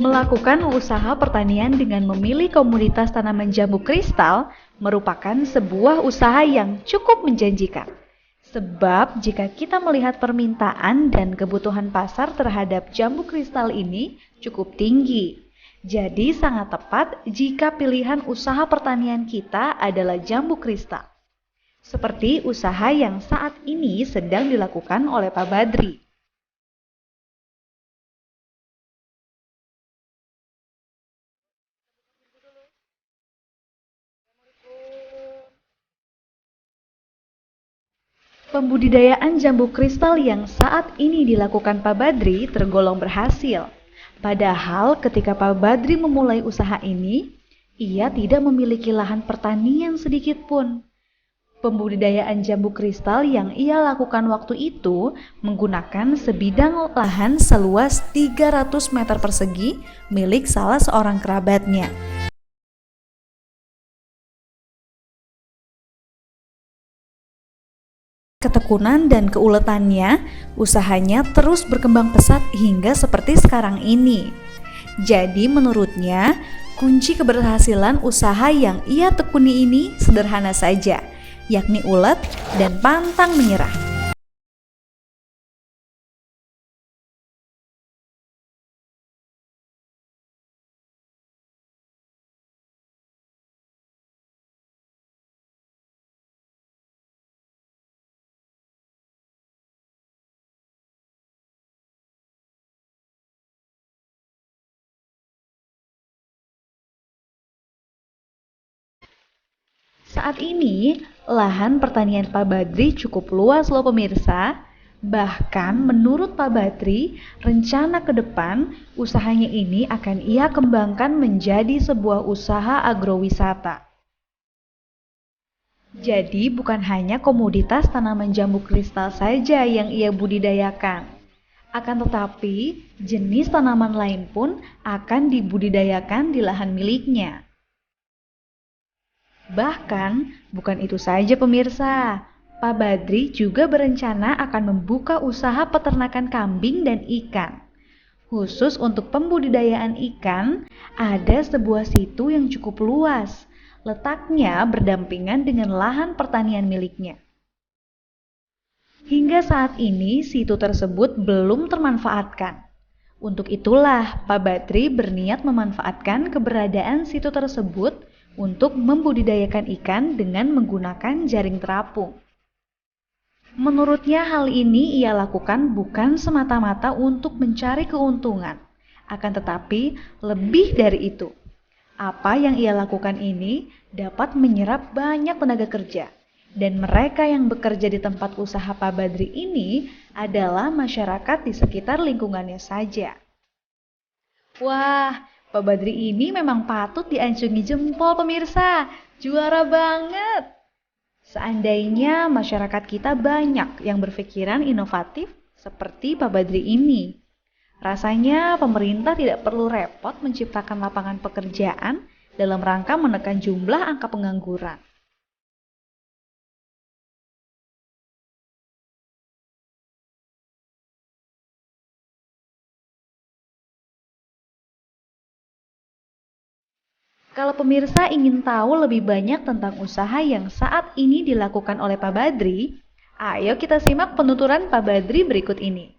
Melakukan usaha pertanian dengan memilih komoditas tanaman jambu kristal merupakan sebuah usaha yang cukup menjanjikan. Sebab jika kita melihat permintaan dan kebutuhan pasar terhadap jambu kristal ini cukup tinggi. Jadi sangat tepat jika pilihan usaha pertanian kita adalah jambu kristal. Seperti usaha yang saat ini sedang dilakukan oleh Pak Badri. Pembudidayaan jambu kristal yang saat ini dilakukan Pak Badri tergolong berhasil. Padahal ketika Pak Badri memulai usaha ini, ia tidak memiliki lahan pertanian sedikit pun. Pembudidayaan jambu kristal yang ia lakukan waktu itu menggunakan sebidang lahan seluas 300 meter persegi milik salah seorang kerabatnya. Ketekunan dan keuletannya, usahanya terus berkembang pesat hingga seperti sekarang ini. Jadi menurutnya, kunci keberhasilan usaha yang ia tekuni ini sederhana saja, yakni ulet dan pantang menyerah. Saat ini, lahan pertanian Pak Badri cukup luas loh pemirsa. Bahkan menurut Pak Badri, rencana ke depan usahanya ini akan ia kembangkan menjadi sebuah usaha agrowisata. Jadi bukan hanya komoditas tanaman jambu kristal saja yang ia budidayakan. Akan tetapi, jenis tanaman lain pun akan dibudidayakan di lahan miliknya. Bahkan, bukan itu saja pemirsa, Pak Badri juga berencana akan membuka usaha peternakan kambing dan ikan. Khusus untuk pembudidayaan ikan, ada sebuah situ yang cukup luas. Letaknya berdampingan dengan lahan pertanian miliknya. Hingga saat ini, situ tersebut belum termanfaatkan. Untuk itulah, Pak Badri berniat memanfaatkan keberadaan situ tersebut untuk membudidayakan ikan dengan menggunakan jaring terapung. Menurutnya hal ini ia lakukan bukan semata-mata untuk mencari keuntungan, akan tetapi lebih dari itu. Apa yang ia lakukan ini dapat menyerap banyak tenaga kerja, dan mereka yang bekerja di tempat usaha Pak Badri ini adalah masyarakat di sekitar lingkungannya saja. Wah, Pak Badri ini memang patut diacungi jempol pemirsa, juara banget. Seandainya masyarakat kita banyak yang berpikiran inovatif seperti Pak Badri ini. Rasanya pemerintah tidak perlu repot menciptakan lapangan pekerjaan dalam rangka menekan jumlah angka pengangguran. Kalau pemirsa ingin tahu lebih banyak tentang usaha yang saat ini dilakukan oleh Pak Badri, ayo kita simak penuturan Pak Badri berikut ini.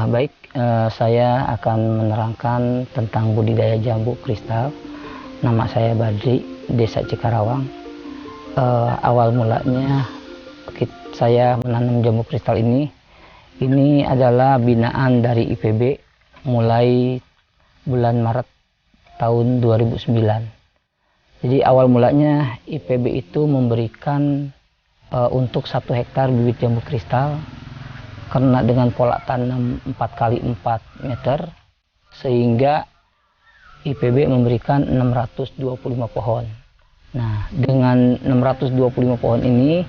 Baik, saya akan menerangkan tentang budidaya jambu kristal. Nama saya Badri, Desa Cikarawang. Awal mulanya saya menanam jambu kristal ini adalah binaan dari IPB mulai bulan Maret tahun 2009. Jadi awal mulanya IPB itu memberikan untuk 1 hektar bibit jambu kristal karena dengan pola tanam 4x4 meter sehingga IPB memberikan 625 pohon. Nah, dengan 625 pohon ini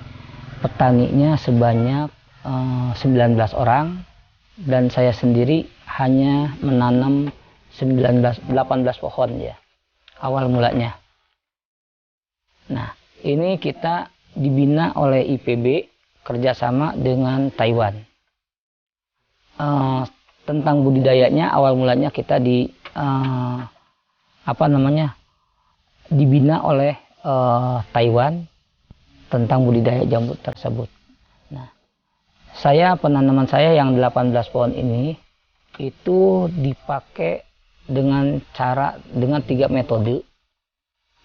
petaninya sebanyak 19 orang dan saya sendiri hanya menanam 18 pohon ya awal mulanya. Nah, ini kita dibina oleh IPB kerjasama dengan Taiwan. tentang budidayanya, awal mulanya kita dibina oleh Taiwan tentang budidaya jambu tersebut. Nah, penanaman saya yang 18 pohon ini itu dipakai dengan 3 metode.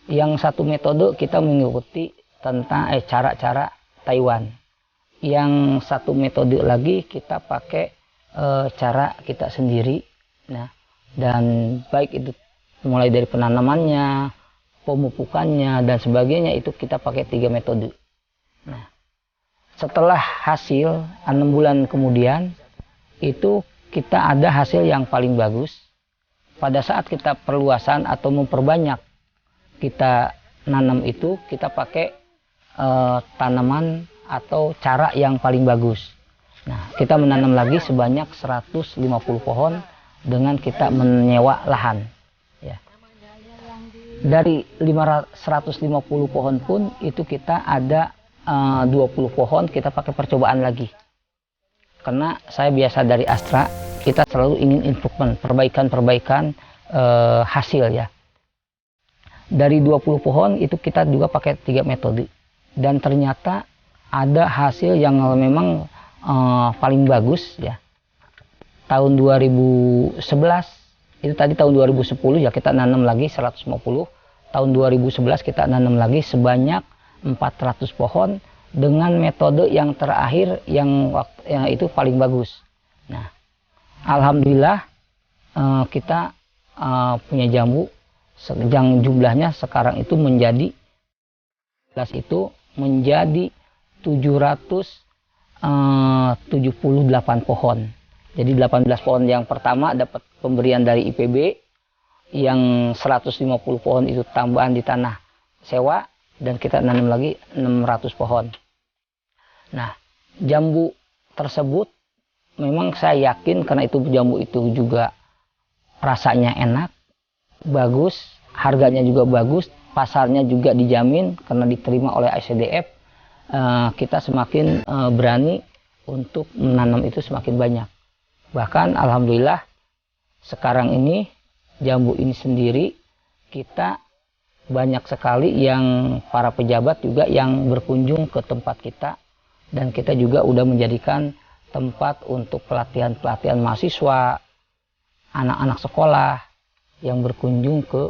Yang satu metode kita mengikuti tentang cara-cara Taiwan. Yang satu metode lagi kita pakai cara kita sendiri. Nah, dan baik itu mulai dari penanamannya, pemupukannya dan sebagainya itu kita pakai 3 metode. Nah, setelah hasil 6 bulan kemudian itu kita ada hasil yang paling bagus. Pada saat kita perluasan atau memperbanyak kita nanam itu, kita pakai tanaman atau cara yang paling bagus. Nah, kita menanam lagi sebanyak 150 pohon dengan kita menyewa lahan. Ya. Dari 150 pohon pun itu kita ada 20 pohon kita pakai percobaan lagi. Karena saya biasa dari Astra, kita selalu ingin improvement, perbaikan hasil ya. Dari 20 pohon itu kita juga pakai 3 metode. Dan ternyata ada hasil yang memang paling bagus ya. Tahun 2011, itu tadi tahun 2010 ya kita nanam lagi 150. Tahun 2011 kita nanam lagi sebanyak 400 pohon dengan metode yang terakhir yang itu paling bagus. Nah, alhamdulillah kita punya jambu yang jumlahnya sekarang itu menjadi 778 pohon. Jadi 18 pohon yang pertama dapat pemberian dari IPB, yang 150 pohon itu tambahan di tanah sewa, dan kita nanam lagi 600 pohon. Nah, jambu tersebut memang saya yakin karena itu jambu itu juga rasanya enak, bagus, harganya juga bagus, pasarnya juga dijamin karena diterima oleh ICDF. Kita semakin berani untuk menanam itu semakin banyak. Bahkan alhamdulillah sekarang ini jambu ini sendiri kita banyak sekali yang para pejabat juga yang berkunjung ke tempat kita, dan kita juga udah menjadikan tempat untuk pelatihan mahasiswa, anak-anak sekolah yang berkunjung ke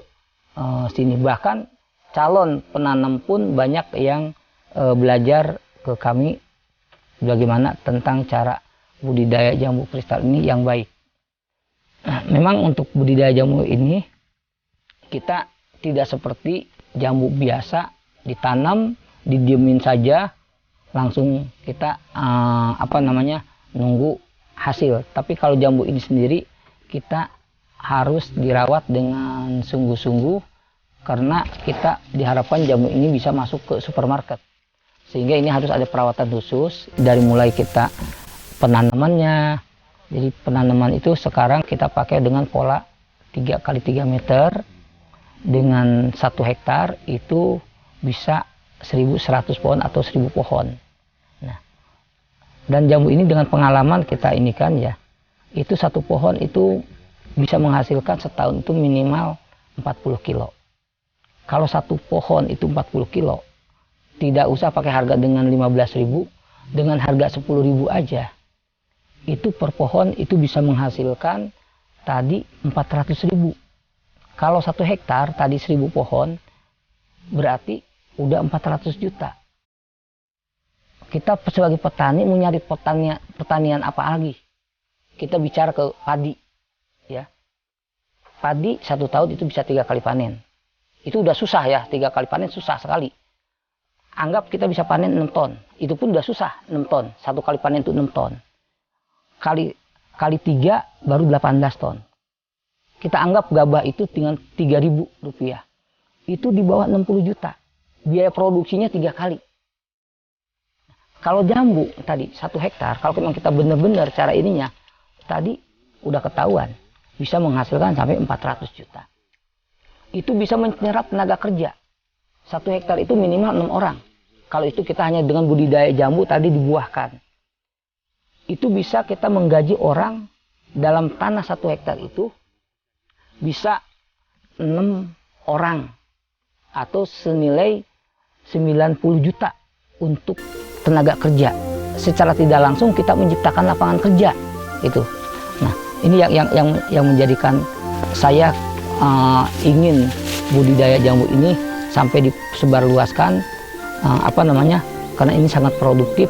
sini. Bahkan calon penanam pun banyak yang belajar ke kami bagaimana tentang cara budidaya jambu kristal ini yang baik. Nah, memang untuk budidaya jambu ini kita tidak seperti jambu biasa ditanam, didiemin saja, langsung kita nunggu hasil. Tapi kalau jambu ini sendiri kita harus dirawat dengan sungguh-sungguh karena kita diharapkan jambu ini bisa masuk ke supermarket. Sehingga ini harus ada perawatan khusus dari mulai kita penanamannya. Jadi penanaman itu sekarang kita pakai dengan pola 3 kali 3 meter dengan 1 hektar itu bisa 1.100 pohon atau 1.000 pohon. Nah, dan jambu ini dengan pengalaman kita ini kan ya, itu 1 pohon itu bisa menghasilkan setahun itu minimal 40 kilo. Kalau 1 pohon itu 40 kilo, tidak usah pakai harga dengan 15.000, dengan harga 10.000 aja. Itu per pohon itu bisa menghasilkan tadi 400.000. Kalau 1 hektar tadi 1.000 pohon, berarti udah 400 juta. Kita sebagai petani mau nyari pertanian apa lagi? Kita bicara ke padi. Ya. Padi 1 tahun itu bisa 3 kali panen. Itu udah susah ya, 3 kali panen susah sekali. Anggap kita bisa panen 6 ton. Itu pun udah susah, 6 ton. 1 kali panen itu 6 ton. Kali 3 baru 18 ton. Kita anggap gabah itu dengan 3.000 rupiah. Itu di bawah 60 juta. Biaya produksinya 3 kali. Kalau jambu tadi 1 hektar, kalau memang kita benar-benar cara ininya, tadi udah ketahuan. Bisa menghasilkan sampai 400 juta. Itu bisa menyerap tenaga kerja. 1 hektar itu minimal 6 orang. Kalau itu kita hanya dengan budidaya jambu tadi dibuahkan. Itu bisa kita menggaji orang dalam tanah 1 hektar itu bisa 6 orang atau senilai 90 juta untuk tenaga kerja. Secara tidak langsung kita menciptakan lapangan kerja itu. Nah, ini yang menjadikan saya ingin budidaya jambu ini sampai disebarluaskan, karena ini sangat produktif,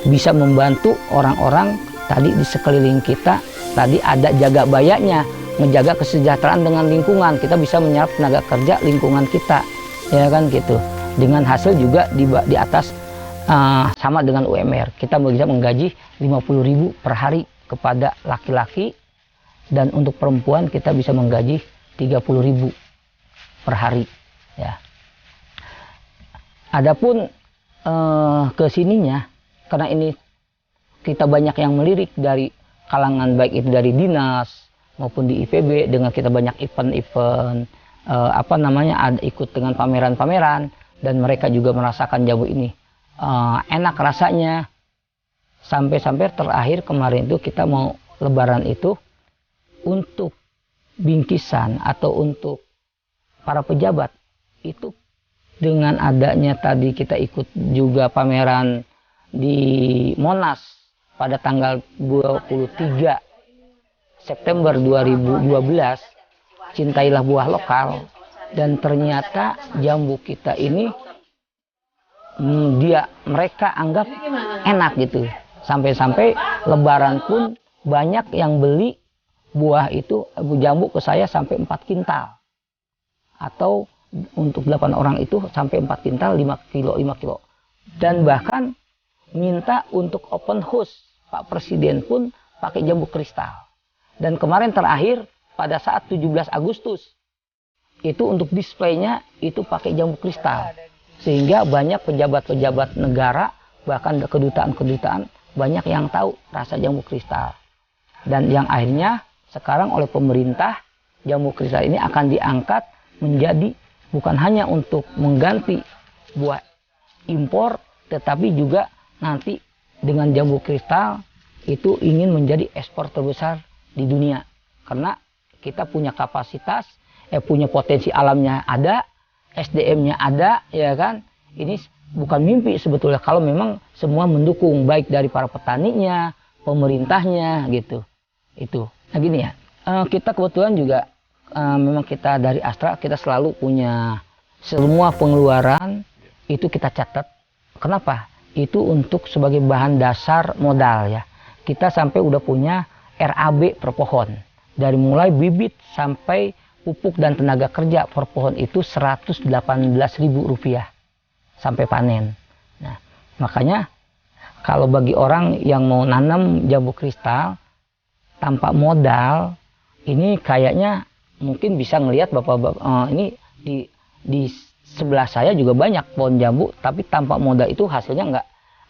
bisa membantu orang-orang tadi di sekeliling kita. Tadi ada jaga bayanya, menjaga kesejahteraan dengan lingkungan. Kita bisa menyerap tenaga kerja lingkungan kita, ya kan gitu. Dengan hasil juga di atas sama dengan UMR. Kita bisa menggaji 50.000 per hari kepada laki-laki, dan untuk perempuan kita bisa menggaji 30.000 per hari, ya. Adapun kesininya, karena ini kita banyak yang melirik dari kalangan, baik itu dari dinas maupun di IPB, dengan kita banyak event-event ada ikut dengan pameran-pameran, dan mereka juga merasakan jambu ini enak rasanya. Sampai terakhir kemarin itu kita mau lebaran itu, untuk bingkisan atau untuk para pejabat itu, dengan adanya tadi kita ikut juga pameran di Monas pada tanggal 23 September 2012, cintailah buah lokal, dan ternyata jambu kita ini mereka anggap enak gitu. Sampai-sampai lebaran pun banyak yang beli buah itu, jambu ke saya sampai 4 kintal. Atau untuk 8 orang itu sampai 4 kintal, 5 kilo. Dan bahkan minta untuk open house, Pak Presiden pun pakai jambu kristal. Dan kemarin terakhir pada saat 17 Agustus itu untuk displaynya itu pakai jambu kristal. Sehingga banyak pejabat-pejabat negara, bahkan kedutaan-kedutaan, banyak yang tahu rasa jambu kristal. Dan yang akhirnya sekarang oleh pemerintah, jambu kristal ini akan diangkat menjadi bukan hanya untuk mengganti buah impor, tetapi juga nanti dengan jambu kristal itu ingin menjadi ekspor terbesar di dunia. Karena kita punya kapasitas, punya potensi alamnya ada, SDM-nya ada, ya kan. Ini bukan mimpi sebetulnya kalau memang semua mendukung, baik dari para petaninya, pemerintahnya gitu. Itu. Nah gini ya, kita kebetulan juga memang kita dari Astra, kita selalu punya semua pengeluaran itu kita catat. Kenapa? Itu untuk sebagai bahan dasar modal ya. Kita sampai udah punya RAB per pohon. Dari mulai bibit sampai pupuk dan tenaga kerja per pohon itu Rp118.000 sampai panen. Nah, makanya kalau bagi orang yang mau nanam jambu kristal tanpa modal, ini kayaknya mungkin bisa ngelihat bapak-bapak ini di sebelah saya juga banyak pohon jambu, tapi tanpa modal itu hasilnya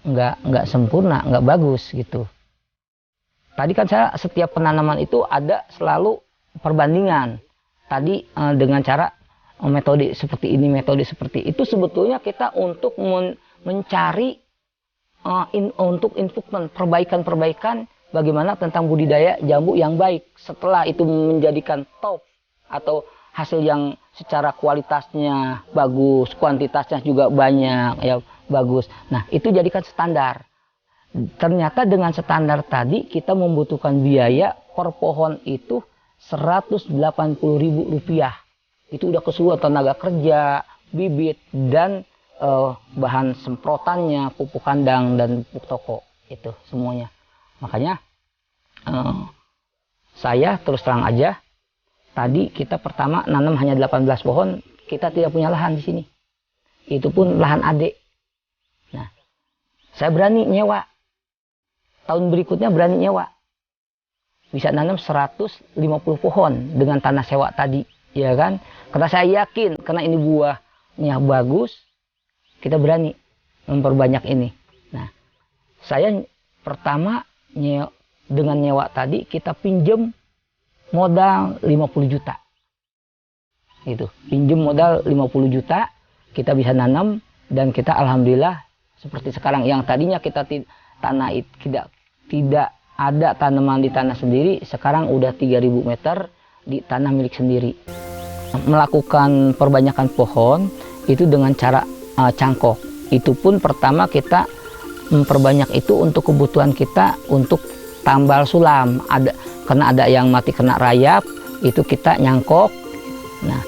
nggak sempurna, nggak bagus gitu. Tadi kan saya setiap penanaman itu ada selalu perbandingan. Tadi dengan cara metode seperti ini, metode seperti itu, sebetulnya kita untuk mencari untuk improvement, perbaikan bagaimana tentang budidaya jambu yang baik. Setelah itu menjadikan top atau hasil yang secara kualitasnya bagus, kuantitasnya juga banyak, ya bagus. Nah, itu jadikan standar. Ternyata dengan standar tadi kita membutuhkan biaya per pohon itu Rp180.000. Itu udah keseluruhan tenaga kerja, bibit, dan bahan semprotannya, pupuk kandang dan pupuk toko, itu semuanya. Makanya saya terus terang aja, tadi kita pertama nanam hanya 18 pohon, kita tidak punya lahan di sini. Itu pun lahan adik. Nah, saya berani nyewa. Tahun berikutnya berani nyewa. Bisa nanam 150 pohon dengan tanah sewa tadi, ya kan? Karena saya yakin, karena ini buahnya bagus, kita berani memperbanyak ini. Nah, saya pertama dengan nyewa tadi kita pinjem modal 50 juta. Gitu. Pinjem modal 50 juta, kita bisa nanam, dan kita alhamdulillah seperti sekarang yang tadinya kita tanah tidak ada tanaman di tanah sendiri, sekarang udah 3.000 meter di tanah milik sendiri. Melakukan perbanyakan pohon itu dengan cara cangkok. Itu pun pertama kita memperbanyak itu untuk kebutuhan kita untuk tambal sulam. Karena ada yang mati kena rayap, itu kita nyangkok. Nah,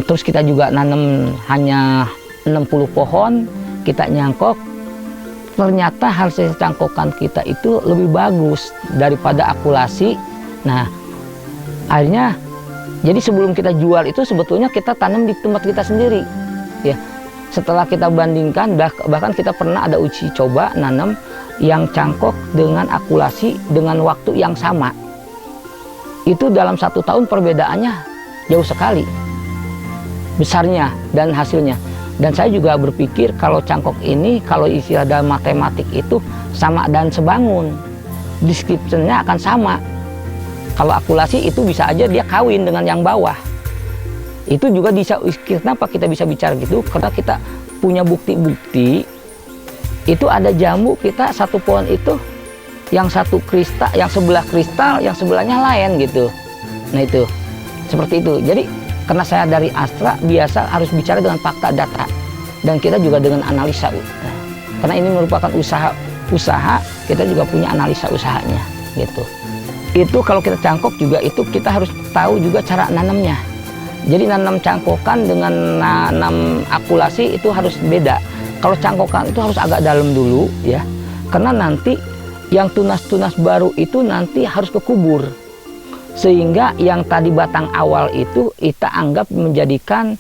terus kita juga nanam hanya 60 pohon, kita nyangkok. Ternyata hasil cangkokan kita itu lebih bagus daripada akulasi. Nah, akhirnya jadi sebelum kita jual itu sebetulnya kita tanam di tempat kita sendiri. Ya, setelah kita bandingkan, bahkan kita pernah ada uji coba nanam yang cangkok dengan akulasi dengan waktu yang sama. Itu dalam 1 tahun perbedaannya jauh sekali besarnya dan hasilnya. Dan saya juga berpikir kalau cangkok ini, kalau istilah dalam matematik itu sama dan sebangun, description-nya akan sama. Kalau akulasi itu bisa aja dia kawin dengan yang bawah. Itu juga bisa. Kenapa kita bisa bicara gitu? Karena kita punya bukti-bukti. Itu ada jambu kita satu pohon itu, yang satu kristal, yang sebelah kristal, yang sebelahnya lain gitu. Nah itu, seperti itu. Jadi karena saya dari Astra biasa harus bicara dengan fakta data, dan kita juga dengan analisa. Karena ini merupakan usaha, kita juga punya analisa usahanya gitu. Itu kalau kita cangkok juga itu kita harus tahu juga cara nanamnya. Jadi nanam cangkokan dengan nanam akulasi itu harus beda. Kalau cangkokan itu harus agak dalam dulu ya, karena nanti yang tunas-tunas baru itu nanti harus kekubur. Sehingga yang tadi batang awal itu kita anggap menjadikan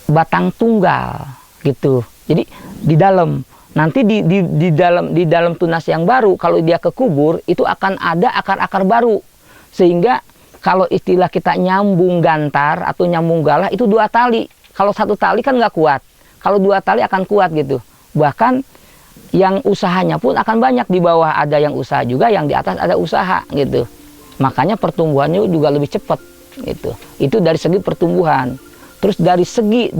batang tunggal gitu. Jadi di dalam nanti di dalam tunas yang baru kalau dia kekubur itu akan ada akar-akar baru. Sehingga kalau istilah kita nyambung gantar atau nyambung galah itu 2 tali. Kalau 1 tali kan nggak kuat. Kalau 2 tali akan kuat gitu. Bahkan yang usahanya pun akan banyak, di bawah ada yang usaha juga, yang di atas ada usaha gitu. Makanya pertumbuhannya juga lebih cepat gitu. Itu dari segi pertumbuhan. Terus dari segi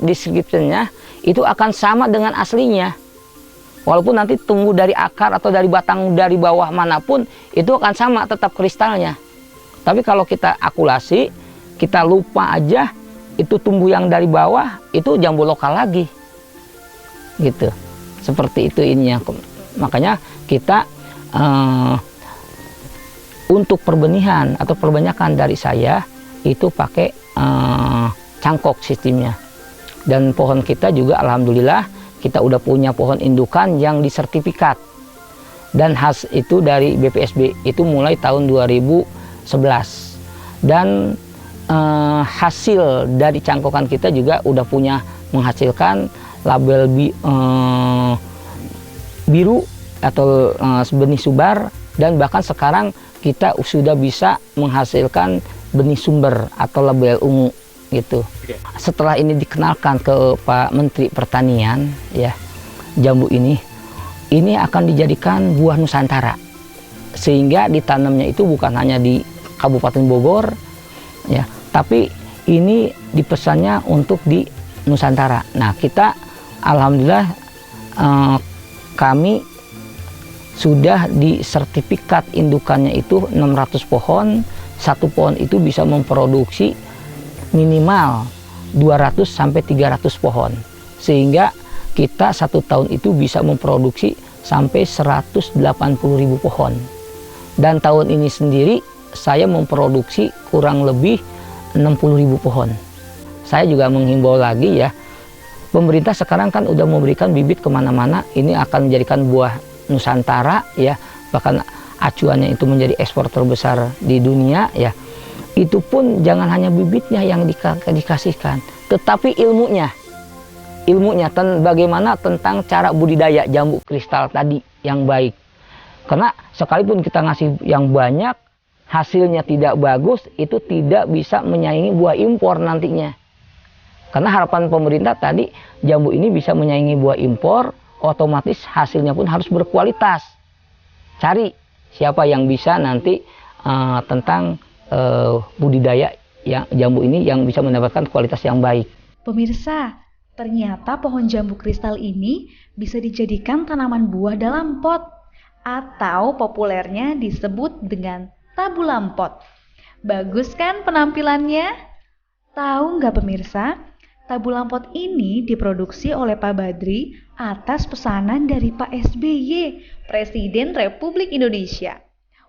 description-nya itu akan sama dengan aslinya. Walaupun nanti tumbuh dari akar atau dari batang dari bawah manapun itu akan sama tetap kristalnya. Tapi kalau kita akulasi, kita lupa aja itu tumbuh yang dari bawah, itu jambu lokal lagi gitu. Seperti itu ininya. Makanya kita untuk perbenihan atau perbanyakan dari saya itu pakai cangkok sistemnya. Dan pohon kita juga alhamdulillah kita udah punya pohon indukan yang disertifikat. Dan khas itu dari BPSB itu mulai tahun 2011. Dan hasil dari cangkokan kita juga udah punya menghasilkan label biru atau benih subar, dan bahkan sekarang kita sudah bisa menghasilkan benih sumber atau label ungu gitu. Setelah ini dikenalkan ke Pak Menteri Pertanian ya, jambu ini akan dijadikan buah Nusantara, sehingga ditanamnya itu bukan hanya di Kabupaten Bogor ya, tapi ini dipesannya untuk di Nusantara. Nah kita alhamdulillah kami sudah di sertifikat indukannya itu 600 pohon. Satu pohon itu bisa memproduksi minimal 200 sampai 300 pohon. Sehingga kita 1 tahun itu bisa memproduksi sampai 180.000 pohon. Dan tahun ini sendiri saya memproduksi kurang lebih 60.000 pohon. Saya juga menghimbau lagi ya, pemerintah sekarang kan udah memberikan bibit kemana-mana, ini akan menjadikan buah Nusantara ya, bahkan acuannya itu menjadi ekspor terbesar di dunia ya. Itu pun jangan hanya bibitnya yang dikasihkan, tetapi ilmunya bagaimana tentang cara budidaya jambu kristal tadi yang baik. Karena sekalipun kita ngasih yang banyak, hasilnya tidak bagus, itu tidak bisa menyaingi buah impor nantinya. Karena harapan pemerintah tadi jambu ini bisa menyaingi buah impor, otomatis hasilnya pun harus berkualitas. Cari siapa yang bisa nanti tentang budidaya yang jambu ini yang bisa mendapatkan kualitas yang baik. Pemirsa, Ternyata pohon jambu kristal ini bisa dijadikan tanaman buah dalam pot, atau populernya disebut dengan tabulam pot. Bagus kan penampilannya? Tahu nggak pemirsa, tabulam pot ini diproduksi oleh Pak Badri atas pesanan dari Pak SBY, Presiden Republik Indonesia.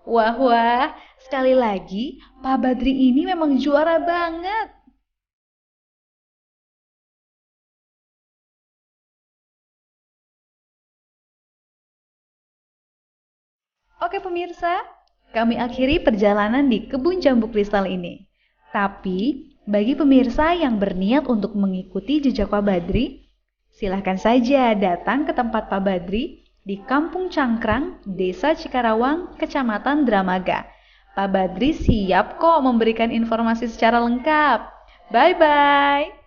Wah, sekali lagi Pak Badri ini memang juara banget. Oke pemirsa, kami akhiri perjalanan di kebun jambu kristal ini. Tapi, bagi pemirsa yang berniat untuk mengikuti jejak Pak Badri, silahkan saja datang ke tempat Pak Badri di Kampung Cangkrang, Desa Cikarawang, Kecamatan Dramaga. Pak Badri siap kok memberikan informasi secara lengkap. Bye-bye!